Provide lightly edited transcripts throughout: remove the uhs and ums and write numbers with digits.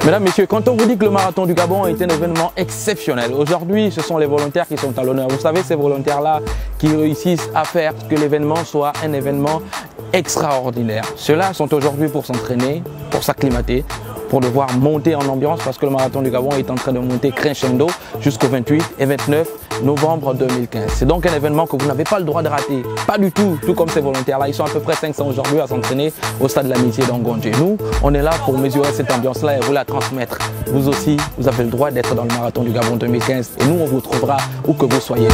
Mesdames, Messieurs, quand on vous dit que le marathon du Gabon est un événement exceptionnel, aujourd'hui ce sont les volontaires qui sont à l'honneur. Vous savez, ces volontaires-là qui réussissent à faire que l'événement soit un événement extraordinaire. Ceux-là sont aujourd'hui pour s'entraîner, pour s'acclimater, pour devoir monter en ambiance parce que le marathon du Gabon est en train de monter crescendo jusqu'au 28 et 29 novembre 2015. C'est donc un événement que vous n'avez pas le droit de rater. Pas du tout, tout comme ces volontaires-là. Ils sont à peu près 500 aujourd'hui à s'entraîner au stade de l'Amitié d'Angondje. Nous, on est là pour mesurer cette ambiance-là et vous la transmettre. Vous aussi, vous avez le droit d'être dans le marathon du Gabon 2015 et nous, on vous trouvera où que vous soyez.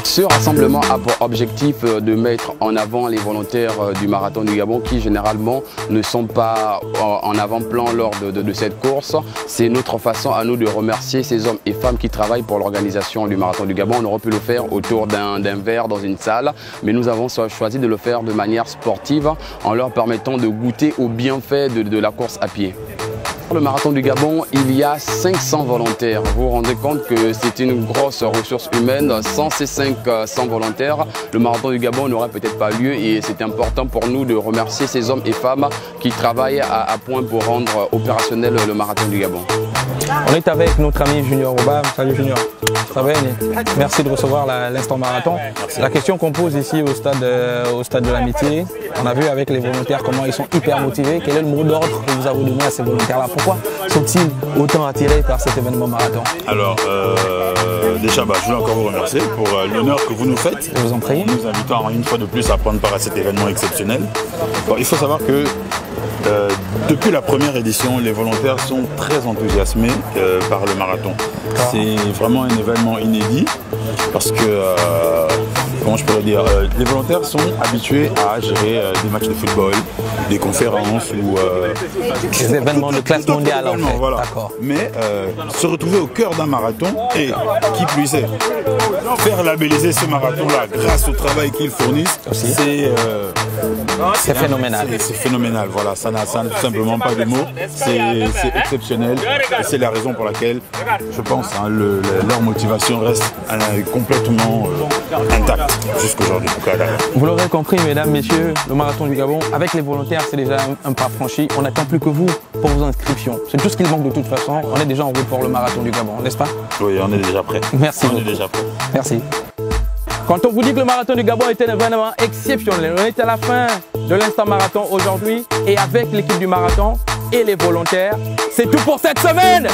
Ce rassemblement a pour objectif de mettre en avant les volontaires du marathon du Gabon qui généralement ne sont pas en avant-plan lors de cette course. C'est notre façon à nous de remercier ces hommes et femmes qui travaillent pour l'organisation du marathon du Gabon. On aurait pu le faire autour d'un verre dans une salle, mais nous avons choisi de le faire de manière sportive en leur permettant de goûter aux bienfaits de la course à pied. Pour le marathon du Gabon, il y a 500 volontaires. Vous vous rendez compte que c'est une grosse ressource humaine. Sans ces 500 volontaires, le marathon du Gabon n'aurait peut-être pas lieu et c'est important pour nous de remercier ces hommes et femmes qui travaillent à point pour rendre opérationnel le marathon du Gabon. On est avec notre ami Junior Obam. Salut Junior. Ça va, merci de recevoir l'instant marathon. La question qu'on pose ici au stade de l'Amitié, on a vu avec les volontaires comment ils sont hyper motivés. Quel est le mot d'ordre que vous avez donné à ces volontaires-là? Pourquoi sont-ils autant attirés par cet événement marathon? Alors, déjà, je voulais encore vous remercier pour l'honneur que vous nous faites. Je vous en prie. Nous invitons une fois de plus à prendre part à cet événement exceptionnel. Bon, il faut savoir que depuis la première édition, les volontaires sont très enthousiasmés par le marathon. C'est vraiment un événement inédit parce que, comment je pourrais dire, les volontaires sont habitués à gérer des matchs de football, des conférences ou des événements de classe mondiale en fait. Voilà. Mais se retrouver au cœur d'un marathon et qui plus est, faire labelliser ce marathon-là grâce au travail qu'ils fournissent, c'est phénoménal. C'est phénoménal, voilà, ça n'a simplement pas de mots, c'est exceptionnel et c'est la raison pour laquelle je pense leur motivation reste complètement intacte jusqu'aujourd'hui. Vous l'aurez compris, mesdames, messieurs, le marathon du Gabon, avec les volontaires, c'est déjà un pas franchi. On n'attend plus que vous pour vos inscriptions. C'est tout ce qu'il manque de toute façon. On est déjà en route pour le marathon du Gabon, n'est-ce pas? Oui, on est déjà prêt. Merci beaucoup. On est déjà prêt. Merci. Quand on vous dit que le marathon du Gabon est un événement exceptionnel, on est à la fin de l'instant marathon aujourd'hui et avec l'équipe du marathon et les volontaires, c'est tout pour cette semaine.